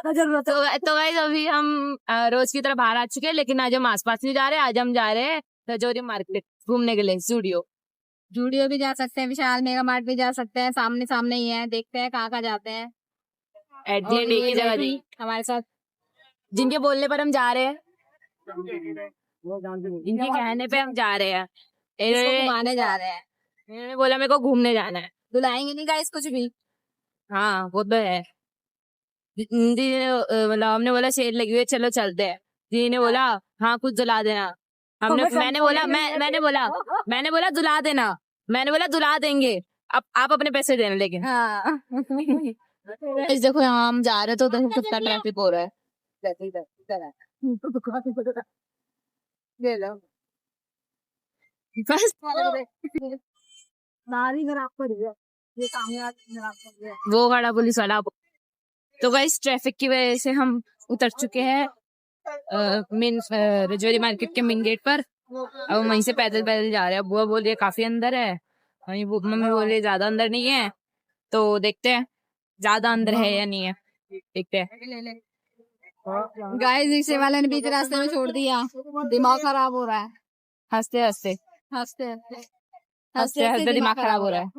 तो गाइस अभी हम रोज की तरह बाहर आ चुके हैं, लेकिन आज हम आसपास नहीं जा रहे, आज हम जा रहे हैं रजौरी मार्केट घूमने के लिए। जूडियो भी जा सकते हैं, विशाल मेगा मार्ट भी जा सकते हैं, सामने सामने ही है। देखते हैं कहाँ जाते हैं। एट दी एंड एक ही जगह दी हमारे साथ, जिनके बोलने पर हम जा रहे हैं, जिनके कहने पे हम जा रहे हैं, घुमाने जा रहे हैं। इन्होंने बोला मेरे को घूमने जाना है, बुलाएंगे नहीं गाइस कुछ भी। हाँ वो तो है। दीदी ने मतलब हमने बोला सेल लगी हुई है चलो चलते हैं, दीदी ने बोला हाँ कुछ दिला देना। मैंने बोला दुला देना, मैंने बोला दुला देंगे, अब आप अपने पैसे देना। लेकिन हाँ देखो यहाँ हम जा रहे तो देखो कितना ट्रैफिक हो रहा है। वो खड़ा पुलिस वाला। तो गाइस ट्रैफिक की वजह से हम उतर चुके हैं मेन रजौरी मार्केट के मेन गेट पर। अब वहीं से पैदल पैदल जा रहे हैं। बुआ बोल रही है काफी अंदर है, वहीं मम्मी बोल रही है ज्यादा अंदर नहीं है। तो देखते हैं ज्यादा अंदर है या नहीं है, देखते हैं। गाइस रिक्शे वाले ने बीच रास्ते में छोड़ दिया, दिमाग खराब हो रहा है। हंसते हंसते दिमाग खराब हो रहा है।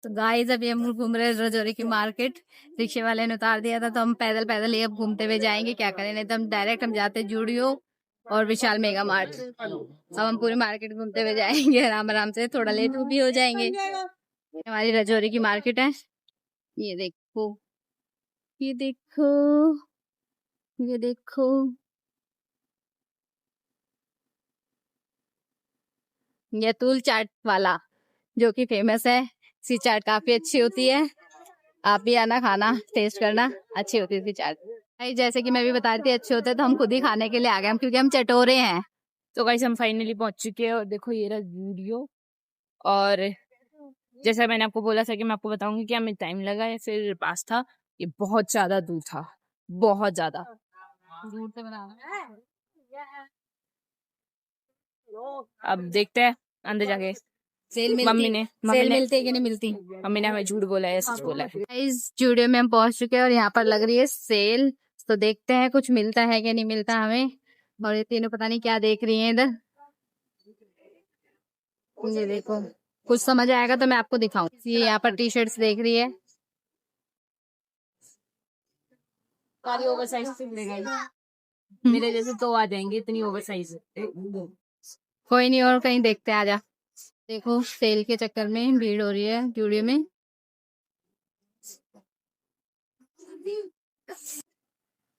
तो गाइस अभी हम घूम रहे रजौरी की मार्केट। रिक्शे वाले ने उतार दिया था तो हम पैदल पैदल ही अब घूमते हुए जाएंगे। क्या करें, नहीं तो हम डायरेक्ट हम जाते जूडियो और विशाल मेगा मार्ट। अब हम पूरी मार्केट घूमते हुए जाएंगे आराम आराम से, थोड़ा लेट भी हो जाएंगे। हमारी रजौरी की मार्केट है, ये देखो ये देखो ये देखो। ये तूल चाट वाला जो कि फेमस है, सी चाट काफी अच्छी होती है। आप भी आना खाना टेस्ट करना, अच्छी होती है इसकी चाट। जैसे कि मैं भी बता रही थी अच्छे होते हैं, तो हम खुद ही खाने के लिए आ गए हम, क्योंकि हम चटोरे हैं। तो गाइस हम फाइनली पहुंच चुके हैं और देखो ये रहा वीडियो। और जैसा मैंने आपको बोला था कि मैं आपको बताऊंगी कि हमें टाइम लगा या फिर पास था, ये बहुत ज्यादा दूर था, बहुत ज्यादा दूर से बना। अब देखते हैं अंदर जाके। सेल मिलती, मम्मी ने मिलती है कि नहीं मिलती। मम्मी ने हमें झूठ बोला है, सच बोला है। इस जूडियो में हम पहुंच चुके हैं और यहाँ पर लग रही है सेल। तो देखते हैं कुछ मिलता है कि नहीं मिलता हमें। और ये तीनों पता नहीं क्या देख रही हैं इधर। ये देखो कुछ समझ आएगा तो मैं आपको दिखाऊं। ये यहाँ पर टी शर्ट्स देख रही है। ओवर साइज मेरे जैसे तो आ जाएंगे, इतनी ओवर साइज। कोई नहीं, और कहीं देखते हैं, आजा। देखो सेल के चक्कर में भीड़ हो रही है जूडियो में।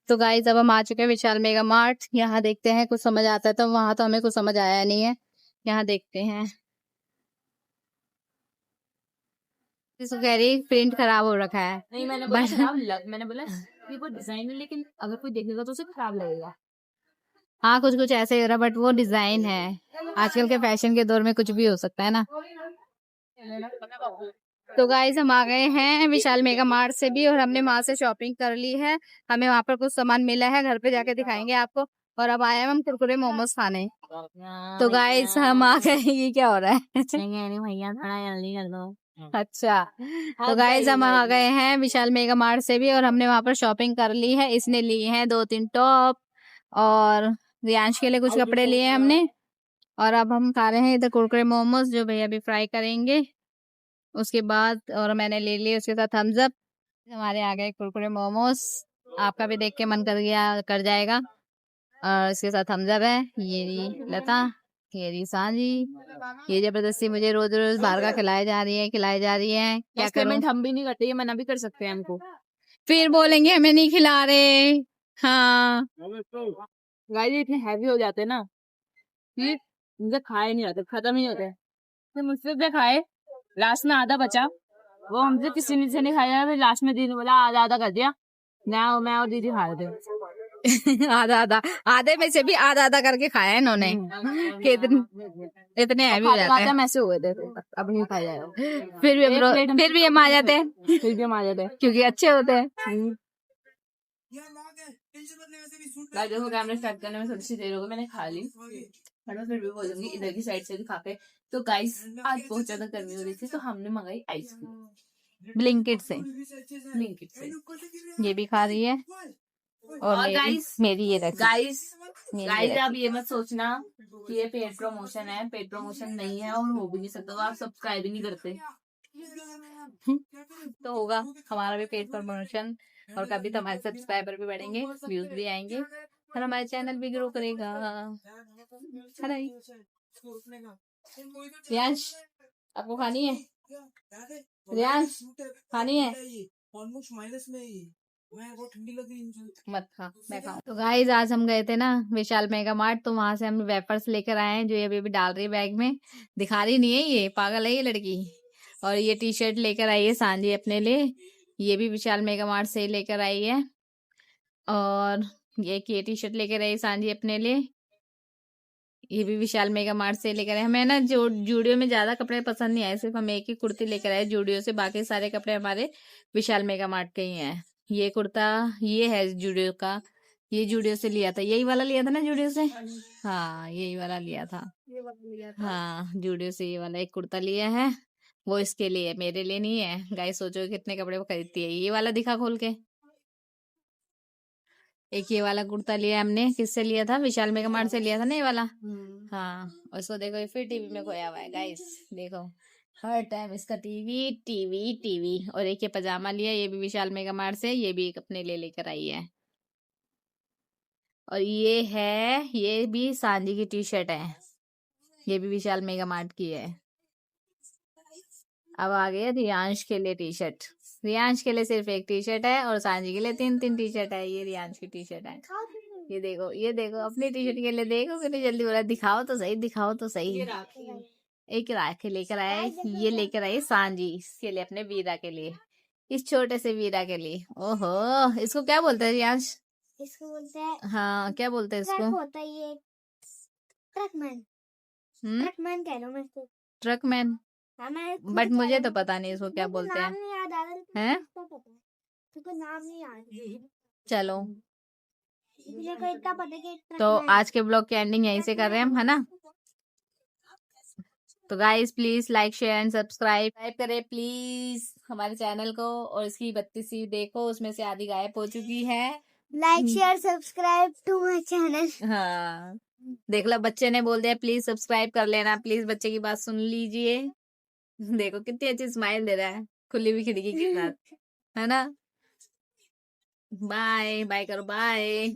तो गाइस अब हम आ चुके हैं विशाल मेगा मार्ट। यहाँ देखते हैं कुछ समझ आता है तो, वहां तो हमें कुछ समझ आया नहीं है। यहाँ देखते हैं। इसको कह रही प्रिंट खराब हो रखा है। नहीं मैंने बोला मैंने बोला ये कोई डिजाइन है, लेकिन अगर कोई देखेगा तो उसे खराब लगेगा। हाँ कुछ कुछ ऐसे ही हो रहा, बट वो डिजाइन है। आजकल के फैशन के दौर में कुछ भी हो सकता है ना। तो गाइस हम आ गए हैं विशाल मेगा मार्ट से भी, और हमने वहां से शॉपिंग कर ली है। हमें वहां पर कुछ सामान मिला है, घर पे जाके दिखाएंगे आपको। और अब आए हम कुरकुरे मोमोज खाने। तो गाइस हम आ गए। ये क्या हो रहा है? भैया थोड़ा जल्दी कर दो। अच्छा तो गाइस हम आ गए हैं विशाल मेगा मार्ट से भी, और हमने वहां पर शॉपिंग कर ली है। इसने लिए हैं 2-3 टॉप, और रियांश के लिए कुछ कपड़े लिए हमने। और अब हम खा रहे हैं इधर कुरकुरे मोमोज, जो भैया भी फ्राई करेंगे। उसके बाद और मैंने ले लिए उसके साथ थम्स अप। हमारे आ गए कुरकुरे मोमोज, आपका भी देख के मन कर जाएगा। और इसके साथ थम्स अप है। ये लता, ये सांझी, ये जबरदस्ती मुझे रोज रोज बाहर का खिलाए जा रही है क्या पेमेंट हम भी नहीं करते, ये मना भी कर सकते हैं हमको। फिर बोलेंगे हमें नहीं खिला रहे। हाँ गाइस इतने हैवी हो जाते हैं ना, फिर मुझे खाए नहीं जाते, खत्म ही होते हैं। फिर मुझसे से खाए, लास्ट में आधा बचा, वो हमसे किसी ने से नहीं खाया। फिर लास्ट में दीदी ने बोला आधा आधा कर दिया, मैं और दीदी खा रहे थे। आधा आधा, आधे में से भी आधा आधा करके खाया है इन्होंने। इतने हैवी हो जाते हैं। ऐसे हुए थे, अब नहीं खाया जाएगा। फिर भी हम आ जाते हैं, क्योंकि अच्छे होते हैं। देखो कैमरा स्टार्ट करने में थोड़ी सी देर हो गई, मैंने खा ली, मैं फिर भी बोलूंगी इधर की साइड से भी खा के। तो गाइस आज बहुत ज्यादा गर्मी हो रही थी, तो हमने मंगाई आइसक्रीम। ब्लिंकिट से। ब्लिंकिट से। ये भी खा रही है। और मेरी ये रखी। गाइस आप ये मत सोचना कि ये पेड प्रमोशन है, पेड प्रमोशन नहीं है और हो भी नहीं सकता, तो आप सब्सक्राइब ही नहीं करते। तो होगा हमारा भी पेड प्रमोशन, और कभी तो हमारे सब्सक्राइबर भी बढ़ेंगे, व्यूज भी आएंगे और हमारा चैनल भी ग्रो करेगा, है ना? रियांश आपको खानी है? रियांश खानी है? मत खा, मैं खाऊं। तो गाइस आज हम गए थे ना विशाल मेगा मार्ट, तो वहां से हम वेफर्स लेकर आए हैं, जो ये अभी डाल रही है बैग में। दिखा रही नहीं है, ये पागल है ये लड़की। और ये टी शर्ट लेकर आई है सांझी अपने लिए, ये भी विशाल मेगा मार्ट से ही लेकर आई है। और ये टी शर्ट लेकर आई सांझी अपने लिए, ये भी विशाल मेगा मार्ट से लेकर आए। हमें ना जो जूडियो में ज्यादा कपड़े पसंद नहीं आए, सिर्फ हम एक ही कुर्ती लेकर आए जूडियो से, बाकी सारे कपड़े हमारे विशाल मेगा मार्ट के ही हैं। ये कुर्ता ये है जूडियो का, ये जूडियो से लिया था, यही वाला लिया था ना जूडियो से? हाँ यही वाला लिया था। हाँ जूडियो से ये वाला एक कुर्ता लिया है, वो इसके लिए, मेरे लिए नहीं है। गाइस सोचो कितने कपड़े वो खरीदती है। ये वाला दिखा खोल के। एक ये वाला कुर्ता लिया हमने, किससे लिया था? विशाल मेगा मार्ट से लिया था ना ये वाला। हाँ और इसको देखो, ये फिर टीवी में खोया हुआ है गाइस, देखो हर टाइम इसका टीवी टीवी टीवी। और एक ये पजामा लिया, ये भी विशाल मेगा मार्ट से, ये भी एक अपने लिए लेकर आई है। और ये भी सांझी की टी शर्ट है, ये भी विशाल मेगा मार्ट की है। अब आ गया रियांश के लिए टी शर्ट। रियांश के लिए सिर्फ एक टी शर्ट है और सांझी के लिए 3-3 टी शर्ट है। ये रियांश की टी शर्ट है, ये देखो अपनी टी शर्ट के लिए देखो कितनी जल्दी बोला, दिखाओ तो सही, दिखाओ तो सही। एक राखी लेकर आए, ये लेकर आए सांझी इसके लिए, अपने वीरा के लिए, इस छोटे से वीरा के लिए। ओहो इसको क्या बोलते हैं रियांश? इसको बोलते हैं, हाँ क्या बोलते हैं इसको? होता है ये ट्रकमैन। ट्रकमैन कह लो मैं इसको, ट्रकमैन। बट मुझे तो पता नहीं इसको क्या बोलते हैं। नाम नहीं याद आ रहा हैं? नाम नहीं याद। चलो मुझे को इतना पता कि तो आज के ब्लॉग की एंडिंग यहीं से कर रहे हैं हम, है ना? तो guys please like share and subscribe करें प्लीज हमारे चैनल को। और इसकी 32 देखो, उसमें से आधी गायब हो चुकी है। Like share subscribe to my channel. हाँ देख लो बच्चे ने बोल दिया प्लीज सब्सक्राइब कर लेना, प्लीज बच्चे की बात सुन लीजिए। देखो कितनी अच्छी स्माइल दे रहा है खुली हुई खिड़की के साथ, है ना? बाय बाय करो, बाय।